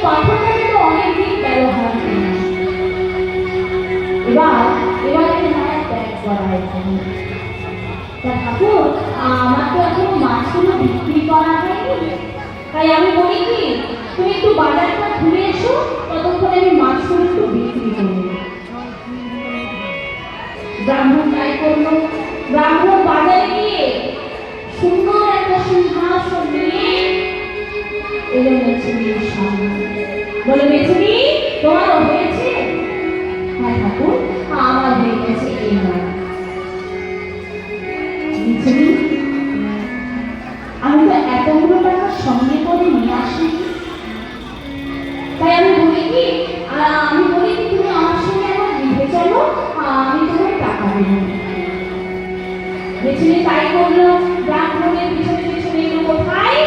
পাথরটাকে তো অনেকদিন ব্যবহার করি। এবারে মায়ের ত্যাগ করা এখানে। তা ঠাকুর, আমার তো এখন মাছগুলো বিক্রি করা হয়নি, তাই আমি বলি কি তুমি একটু বাজারটা ঘুরে এসো, ততক্ষণে আমি মাছগুলো একটু বিক্রি করবো। ব্রাহ্মণ তাই করলো। ব্রাহ্মণ বাজারে গিয়ে সুন্দর একটা সিংহাসন নিয়ে এলো মেছুনির সামনে। বলে, মেছুনি, তোমারও হয়েছে? হ্যাঁ ঠাকুর, আমার হয়ে গেছে এইবার। মেছুনি, আমি তো এতগুলো টাকা সঙ্গে করে নিয়ে আসি, তাই আমি বলি কি তুমি আমার সঙ্গে আমার গৃহে চলো, আমি তোমার টাকা দেব। মেছুনি তাই করলো। ব্রাহ্মণের পিছনে পিছনে এলো কোথায়?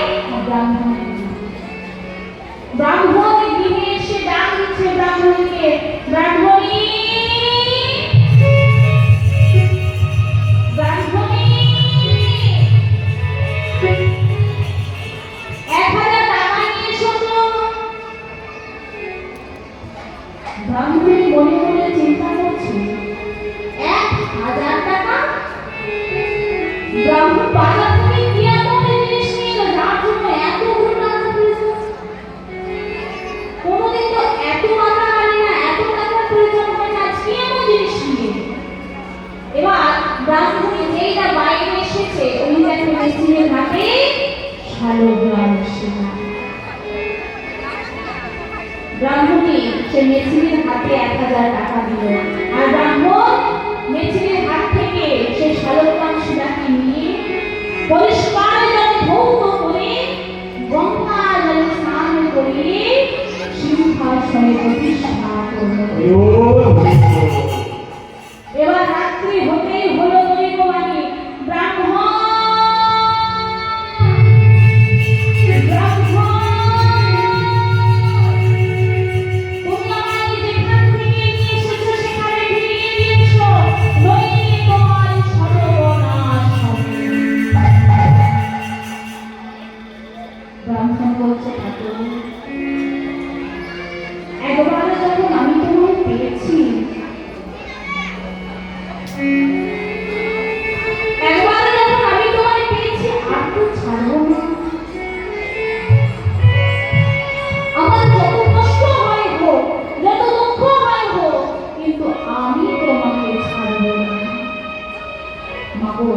ব্রাহ্মণের গৃহে এসে ডাক দিচ্ছে ব্রাহ্মণীকে, ব্রাহ্মণী, ব্রাহ্মণী, 1000 টাকা নিয়ে এসো তো। ব্রাহ্মণী মনে মনে চিন্তা করছে, 1000 টাকা? ব্রাহ্মণ বাজার থেকে কি এমন জিনিস নিয়ে এলো যার জন্য এতগুলো টাকা প্রয়োজন? কোনোদিন তো এত টাকা আনি না, এত টাকার প্রয়োজন হয় না, কি এমন জিনিস নিয়ে? এবার ব্রাহ্মণী যেই না বাইরে এসেছে, ওই দেখে মেছিনের হাতে শালগ্রাম শিলা। ব্রাহ্মণী সে মেছিনের হাতে 1000 টাকা দিল, আর ব্রাহ্মণ মেছিনের হাত থেকে সে শালগ্রাম শিলাটি নিয়ে পরিষ্কার জলে ধৌত করে গঙ্গা জলে স্নান করিয়ে সিংহাসনে প্রতিষ্ঠা করল। এবার রাত্রি হতেই হলো দৈববাণী, ব্রাহ্মণ, ব্রাহ্মণ বলছে, ঠাকুর, একবারে যখন আমি তোমায় পেয়েছি, একবারে যখন আমি তোমায় পেয়েছি, আর তো ছাড়বো না। আমার যত কষ্ট হয় হোক, যত দুঃখ হয় হোক, কিন্তু আমি তোমাকে ছাড়বো না। মাগো,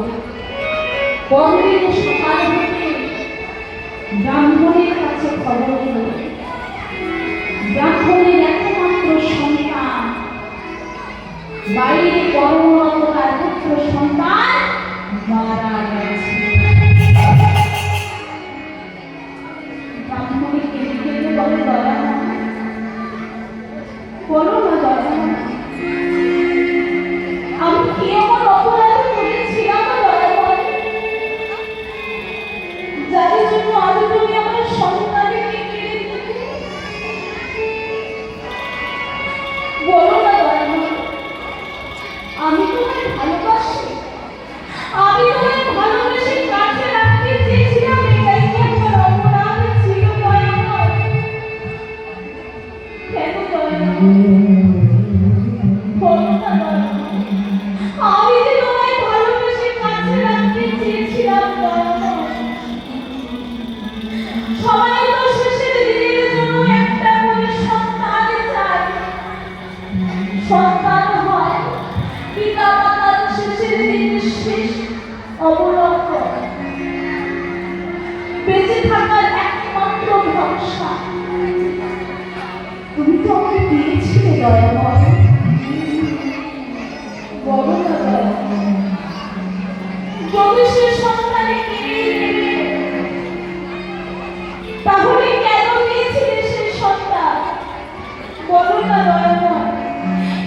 পরদিন সকাল হতে ব্রাহ্মণের কাছে খবর এলো, ব্রাহ্মণের একমাত্র সন্তান, বাইরে কর্মরত তার পুত্র সন্তান মারা গেছে। ব্রাহ্মণীকে জিজ্ঞেস করে, দয়া করো না, দয়া, আমি কি এমন অপরাধ করেছিলাম দয়া করে, যার জন্য আজ তুমি আমার সন্তানকে কেড়ে নিলে? বলো না দয়া, আমি তোমায় ভালোবাসি, আমি তোমায় ভালোবেসে কাছে রাখতে চেয়েছিলাম, এটাই কি আমার অপরাধ ছিল দয়া? কেন দয়া? বলো না দয়া, আমি যে তোমায় ভালোবেসে কাছে রাখতে চেয়েছিলাম দয়া। সবাই তো শেষের দিনের জন্য একটা করে সন্তান চায়, সন্তান হয় পিতা মাতার শেষের দিনের শেষ অবলম্বন, বেঁচে থাকার একমাত্র ভরসা। তুমি তো আমাকে দিয়েছিলে দয়াময়, বলো না দয়া, যদি সে সন্তানে কেড়ে নেবে, তাহলে কেন দিয়েছিলে সে সন্তান? বলো না দয়াময়,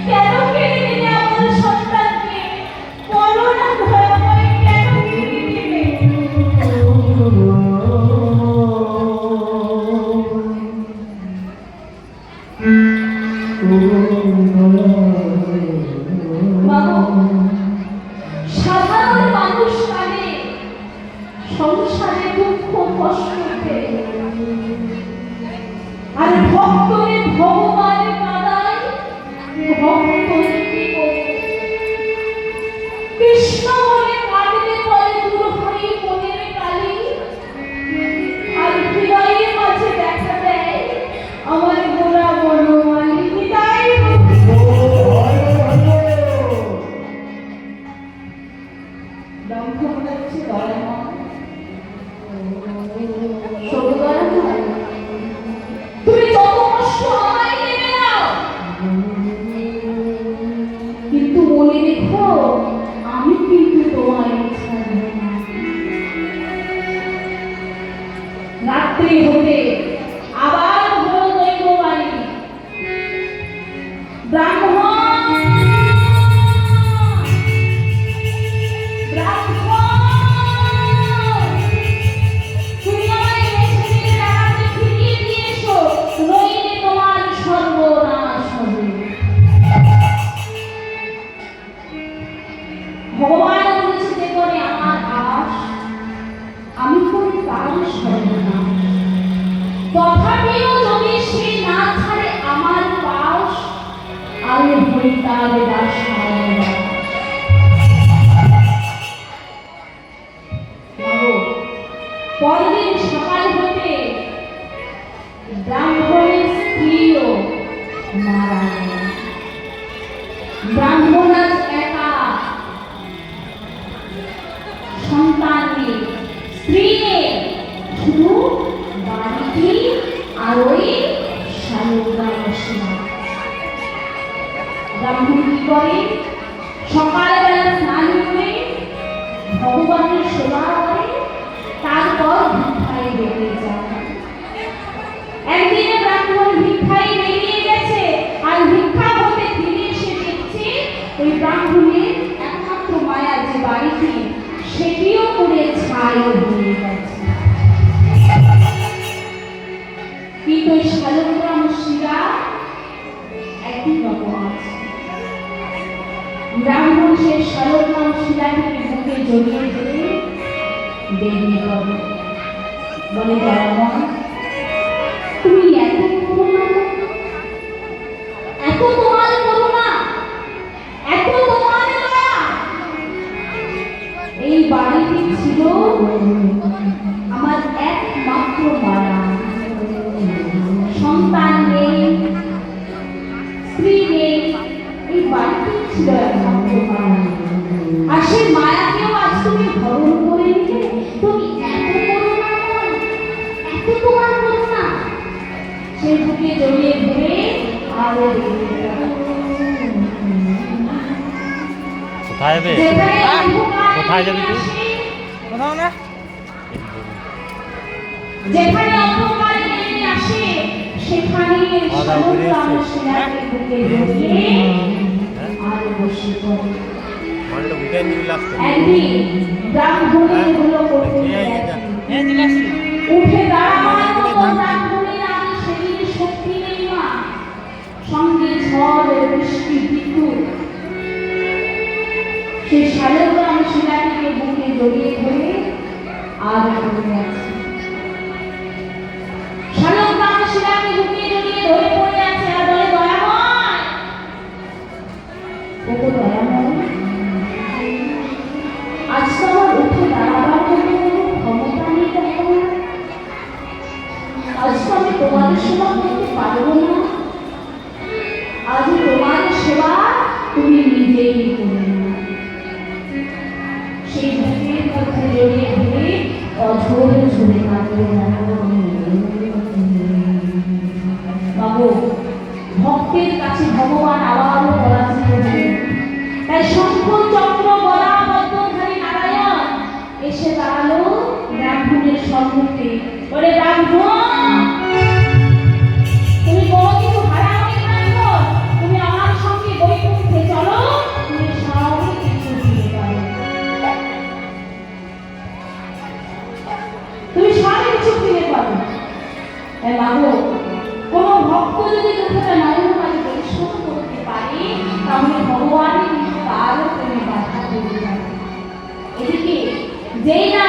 কেন কেড়ে নিলে আমাদের সন্তানকে? বলো না দয়াময়, কেন কেড়ে নিলে? সাধারণ মানুষ কানে সংসারে দুঃখ কষ্ট পেয়ে আর ভক্তরে ভগবানের কাদায় ভক্তরে কি করবে? কৃষ্ণ বলে কাঁদলে পরে দূর হয়ে মনের কালি, আর হৃদয়ের মাঝে দেখা দেয় আমার গোরা বনমালী। বিদায় দম্ভ মনে হচ্ছে দয়াময়, সর্বদয়াময়, তুমি যত কষ্ট আমায় দেবে নাও, কিন্তু মনে রেখো আমি কিন্তু তোমায় ছাড়ব না। রাত্রি হতে আবার হলো দৈববাণী, ব্রাহ্মণ ব্রাহ্মণ তুমি আমায় মেছেদের ডাকাতে ফিরিয়ে দিয়ে এসো, নইলে তোমার সর্বনাশ হবে। ভগবান বলেছে যে করে আমার আশ আমি করি তার সর্বনাশ, তথাপিও যদি সে না ছাড়ে আমার পাশ আমি হই তার দাস। পরদিন সকাল হতে ব্রাহ্মণের স্ত্রীও মারা গেল। ব্রাহ্মণ আজ একা, সন্তান নেই, স্ত্রী নেই, শুধু বাড়িটি আর ওই শালগ্রাম বসিয়া। ব্রাহ্মণ কি করে? সকালবেলা স্নান করে ভগবানের সেবা করে, তারপর ভিক্ষায় বেরিয়ে যায়। একদিনে ব্রাহ্মণ ভিক্ষায় বেরিয়ে গেছে, আর ভিক্ষা হতে ফিরে এসে দেখছে ওই ব্রাহ্মণের একমাত্র মায়া যে বাড়িটি সেটিও পুড়ে ছাই হয়ে গেছে। কিন্তু ওই শালগ্রাম শিরা একই রকম আছে। ব্রাহ্মণ সে শালগ্রাম শিলাটিকে বুকে জড়িয়ে ধরে বেরিয়ে গেল, বলে দয়াময় তুমি এত করুণা, এত তোমার করুণা, এত তোমার দয়া। এই বাড়িটি ছিল আমার একমাত্র মায়া, সন্তান নেই, স্ত্রী নেই, এই বাড়িটি ছিল একমাত্র মায়া। আর সেই মায়াকেও আজ তুমি হরণ করে নিলে। তুমি এত করুণাময়, এত তোমার করুণা। সে বুকে জড়িয়ে ধরে আরো কোথায় যাবে? কোথায় যাবি তুই? কোথাও না। যেখানে অন্ধকার নেমে আসে সেখানে শালগ্রাম শিলাকে বুকে জড়িয়ে আরো বসে পড়ে। একদিন ব্রাহ্মণের হলো উঠে দাঁড়াবার মতো ব্রাহ্মণের আগে সেদিন শক্তি নেই মা, সঙ্গে ঝড় বৃষ্টি বিদ্যুৎ। সেই শালগ্রাম শিলাটিকে বুকে জড়িয়ে ধরে আর পড়ে আছে। শালগ্রাম শিলাকে বুকে জড়িয়ে ধরে পড়ে আছে আর বলে দয়াময়, ওগো দয়াময়, আজ তো আমার উঠে দাঁড়াবার মতো ক্ষমতা নেই, আজ তো আমি তোমাদের সেবা করতে পারবো না, আজ তোমার সেবা তুমি নিজেই করে না। সেই বুকের মধ্যে জড়িয়ে ধরে অঝোরে ঝরে কাঁদে। বাবু, ভক্তের কাছে ভগবান আবারও পরাজিত হলেন। তাই শঙ্খ চক্র গদা পদ্মধারী নারায়ণ এসে দাঁড়ালো ব্রাহ্মণের সম্মুখে, বলে ব্রাহ্মণ তুমি বড় কিছু হারাওনি ব্রাহ্মণ, তুমি আমার সঙ্গে বৈকুণ্ঠে চলো, তুমি সব কিছু ফিরে পাবে, তুমি সব কিছু ফিরে পাবে। বাবু, কোন ভক্ত যদি কথাটা নয়ন মাঝে পরিশ্রম করতে পারে তাহলে ভগবান কিন্তু তারও প্রেমে বাধা দিয়ে যাবে। এদিকে যেই না